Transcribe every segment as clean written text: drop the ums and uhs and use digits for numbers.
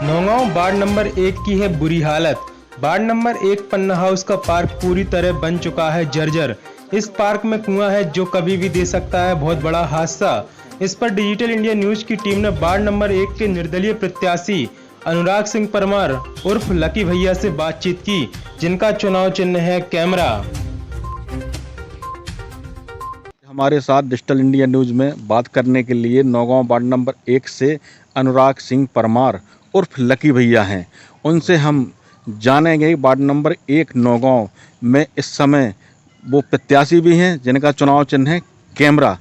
Naugaon ward number 1 की है बुरी हालत। वार्ड नंबर 1 पन्ना हाउस का पार्क पूरी तरह बन चुका है जर्जर। इस पार्क में कुआं है जो कभी भी दे सकता है बहुत बड़ा हादसा। इस पर डिजिटल इंडिया न्यूज की टीम ने वार्ड नंबर 1 के निर्दलीय प्रत्याशी अनुराग सिंह परमार उर्फ लकी भैया से बातचीत की, जिनका चुनाव चिन्ह है कैमरा। हमारे साथ डिजिटल इंडिया न्यूज़ में बात करने के लिए नौगांव वार्ड नंबर 1 से अनुराग सिंह परमार उर्फ लकी भैया हैं। उनसे हम जानेंगे वार्ड नंबर 1 नौगांव में इस समय वो प्रत्याशी भी हैं जिनका चुनाव चिन्ह है कैमरा।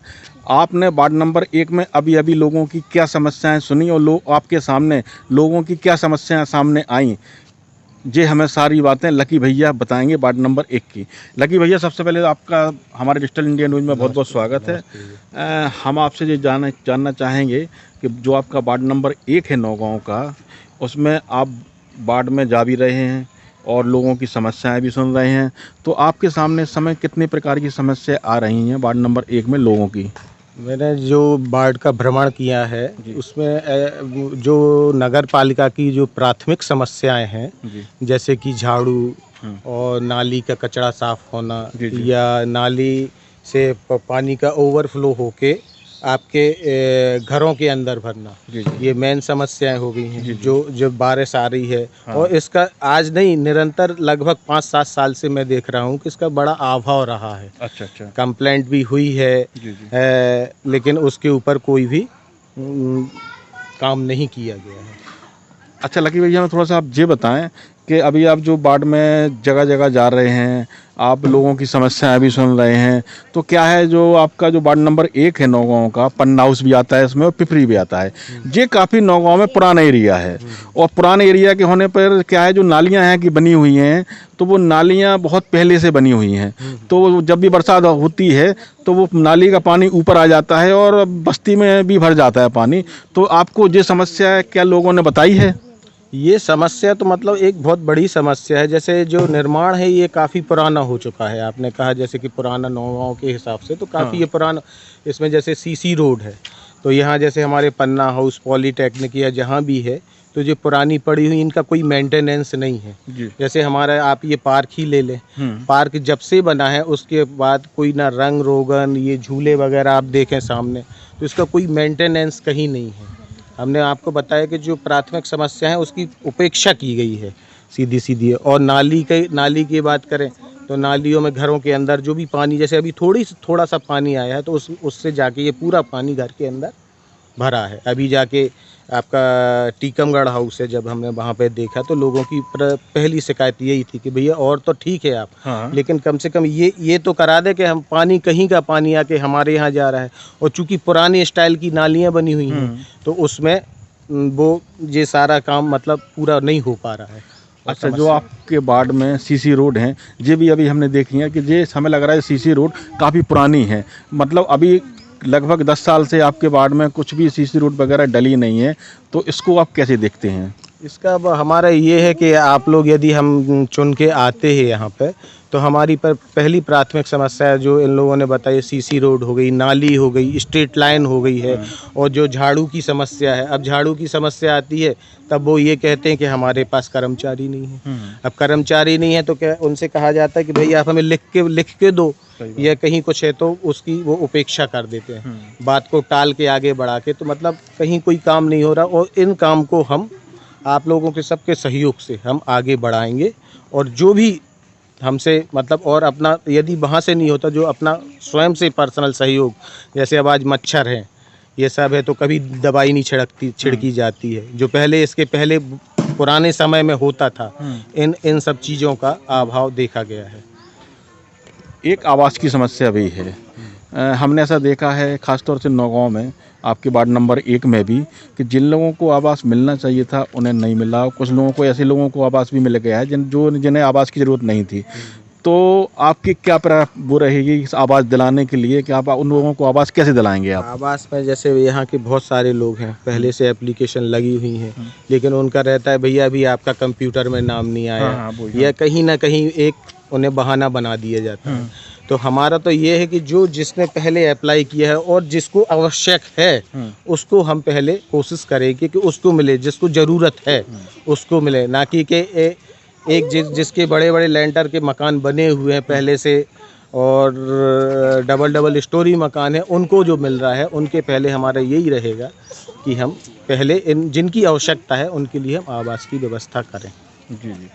आपने वार्ड नंबर 1 में अभी लोगों की क्या समस्याएं सुनी और लोग आपके सामने लोगों की क्या समस्याएं सामने आईं, ये हमें सारी बातें लकी भैया बताएंगे वार्ड नंबर 1 की। लकी भैया, सबसे पहले आपका हमारे डिजिटल इंडिया न्यूज़ में बहुत बहुत स्वागत है। हम आपसे ये जानना चाहेंगे कि जो आपका वार्ड नंबर 1 है नौगांव का, उसमें आप वार्ड में जा भी रहे हैं और लोगों की समस्याएं भी सुन रहे हैं, तो आपके सामने इस समय कितने प्रकार की समस्याएं आ रही हैं वार्ड नंबर 1 में लोगों की? मैंने जो वार्ड का भ्रमण किया है उसमें जो नगर पालिका की जो प्राथमिक समस्याएं हैं, जैसे कि झाड़ू और नाली का कचरा साफ होना या नाली से पानी का ओवरफ्लो होके आपके घरों के अंदर भरना, ये मेन समस्याएं हो गई हैं। जो बारिश आ रही है और इसका आज नहीं, निरंतर लगभग 5-7 साल से मैं देख रहा हूँ कि इसका बड़ा अभाव रहा है। अच्छा। कंप्लेंट भी हुई है, लेकिन उसके ऊपर कोई भी काम नहीं किया गया है। अच्छा लकी भैया, हमें थोड़ा सा आप ये बताएं कि अभी आप जो वार्ड में जगह जगह जा रहे हैं, आप लोगों की समस्याएं भी सुन रहे हैं, तो क्या है जो आपका जो वार्ड नंबर 1 है नौगांव का, पन्ना हाउस भी आता है इसमें और पिपरी भी आता है। ये काफ़ी नौगांव में पुराना एरिया है और पुराने एरिया के होने पर क्या है, जो नालियां हैं कि बनी हुई हैं, तो वो नालियां बहुत पहले से बनी हुई हैं, तो जब भी बरसात होती है तो वो नाली का पानी ऊपर आ जाता है और बस्ती में भी भर जाता है पानी। तो आपको ये समस्या क्या लोगों ने बताई है? ये समस्या तो मतलब एक बहुत बड़ी समस्या है। जैसे जो निर्माण है ये काफ़ी पुराना हो चुका है। आपने कहा जैसे कि पुराना नौगांव के हिसाब से तो काफ़ी ये पुराना, इसमें जैसे सीसी रोड है, तो यहाँ जैसे हमारे पन्ना हाउस, पॉलीटेक्निक या जहाँ भी है, तो जो पुरानी पड़ी हुई इनका कोई मेंटेनेंस नहीं है। जैसे हमारा आप ये पार्क ही ले लें, पार्क जब से बना है उसके बाद कोई ना रंग रोगन, ये झूले वगैरह आप देखें सामने, तो इसका कोई मेंटेनेंस कहीं नहीं है। हमने आपको बताया कि जो प्राथमिक समस्या है उसकी उपेक्षा की गई है सीधी। और नाली की बात करें तो नालियों में घरों के अंदर जो भी पानी, जैसे अभी थोड़ा सा पानी आया है तो उससे जाके ये पूरा पानी घर के अंदर भरा है। अभी जाके आपका टीकमगढ़ हाउस है, जब हमने वहाँ पे देखा तो लोगों की पहली शिकायत यही थी कि भैया और तो ठीक है आप, लेकिन कम से कम ये तो करा दे कि हम पानी, कहीं का पानी आके हमारे यहाँ जा रहा है। और चूँकि पुरानी स्टाइल की नालियाँ बनी हुई हैं तो उसमें वो ये सारा काम मतलब पूरा नहीं हो पा रहा है। अच्छा, जो आपके वार्ड में सीसी रोड हैं, ये भी अभी हमने देखी है कि ये हमें लग रहा है सीसी रोड काफ़ी पुरानी है, मतलब अभी लगभग 10 साल से आपके वार्ड में कुछ भी सीसी रोड वगैरह डली नहीं है, तो इसको आप कैसे देखते हैं? इसका अब हमारा ये है कि आप लोग यदि हम चुन के आते हैं यहाँ पे, तो हमारी पहली प्राथमिक समस्या है जो इन लोगों ने बताई, सीसी रोड हो गई, नाली हो गई, स्ट्रीट लाइन हो गई है, और जो झाड़ू की समस्या है। अब झाड़ू की समस्या आती है तब वो ये कहते हैं कि हमारे पास कर्मचारी नहीं है। अब कर्मचारी नहीं है तो क्या उनसे कहा जाता है कि भैया आप हमें लिख के दो, या कहीं कुछ है तो उसकी वो उपेक्षा कर देते हैं, बात को टाल के आगे बढ़ा के। तो मतलब कहीं कोई काम नहीं हो रहा, और इन काम को हम आप लोगों के सबके सहयोग से हम आगे बढ़ाएंगे। और जो भी हमसे मतलब, और अपना यदि वहाँ से नहीं होता, जो अपना स्वयं से पर्सनल सहयोग, जैसे अब आज मच्छर है, ये सब है, तो कभी दवाई नहीं छिड़की जाती है, जो इसके पहले पुराने समय में होता था। इन सब चीज़ों का अभाव देखा गया है। एक आवास की समस्या भी है। हमने ऐसा देखा है ख़ासतौर से नौगांव में, आपके वार्ड नंबर 1 में भी, कि जिन लोगों को आवास मिलना चाहिए था उन्हें नहीं मिला। कुछ लोगों को, ऐसे लोगों को आवास भी मिल गया है जिन्हें आवास की ज़रूरत नहीं थी। तो आपकी क्या वो रहेगी इस आवास दिलाने के लिए कि आप उन लोगों को आवास कैसे दिलाएंगे आप? आवास में जैसे यहाँ के बहुत सारे लोग हैं, पहले से एप्लीकेशन लगी हुई हैं, लेकिन उनका रहता है भैया अभी आपका कंप्यूटर में नाम नहीं आया, या कहीं ना कहीं एक उन्हें बहाना बना दिया जाता है। तो हमारा तो ये है कि जो जिसने पहले अप्लाई किया है और जिसको आवश्यक है उसको हम पहले कोशिश करेंगे कि उसको मिले, जिसको ज़रूरत है उसको मिले, ना कि एक जिसके बड़े बड़े लेंटर के मकान बने हुए हैं पहले से और डबल स्टोरी मकान है उनको जो मिल रहा है, उनके पहले हमारा यही रहेगा कि हम पहले इन जिनकी आवश्यकता है उनके लिए हम आवास की व्यवस्था करें। जी जी।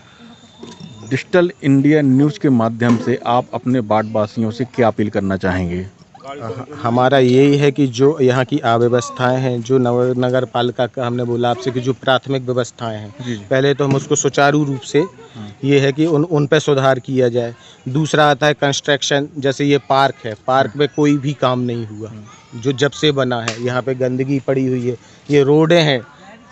डिजिटल इंडिया न्यूज़ के माध्यम से आप अपने वार्डवासियों से क्या अपील करना चाहेंगे? हमारा यही है कि जो यहाँ की अव्यवस्थाएं हैं, जो नगर पालिका का हमने बोला आपसे कि जो प्राथमिक व्यवस्थाएं हैं, पहले तो हम उसको सुचारू रूप से ये है कि उन पे सुधार किया जाए। दूसरा आता है कंस्ट्रक्शन, जैसे ये पार्क है, पार्क में कोई भी काम नहीं हुआ जो जब से बना है, यहाँ पे गंदगी पड़ी हुई है, ये रोडें हैं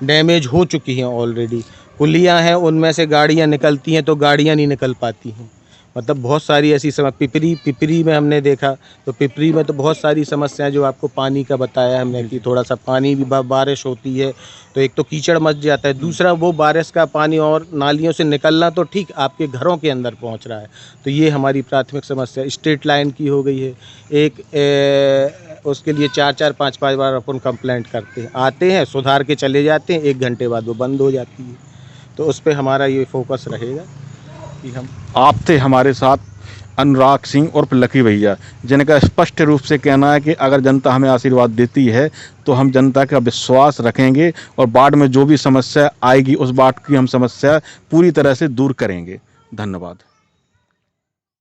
डैमेज हो चुकी हैं ऑलरेडी, पुलियाँ हैं उनमें से गाड़ियाँ निकलती हैं तो गाड़ियाँ नहीं निकल पाती हैं, मतलब बहुत सारी ऐसी पिपरी में हमने देखा तो पिपरी में तो बहुत सारी समस्याएं, जो आपको पानी का बताया हमने कि थोड़ा सा पानी भी बारिश होती है तो एक तो कीचड़ मच जाता है, दूसरा वो बारिश का पानी और नालियों से निकलना तो ठीक आपके घरों के अंदर पहुंच रहा है, तो ये हमारी प्राथमिक समस्या। स्ट्रीट लाइन की हो गई है, उसके लिए 4-5 बार अपन कंप्लेंट करते हैं, आते हैं सुधार के चले जाते हैं, 1 घंटे बाद वो बंद हो जाती है, तो उस पर हमारा ये फोकस रहेगा कि हम। आप थे हमारे साथ अनुराग सिंह उर्फ लकी भैया, जिनका स्पष्ट रूप से कहना है कि अगर जनता हमें आशीर्वाद देती है तो हम जनता का विश्वास रखेंगे और बाढ़ में जो भी समस्या आएगी उस बाढ़ की हम समस्या पूरी तरह से दूर करेंगे। धन्यवाद।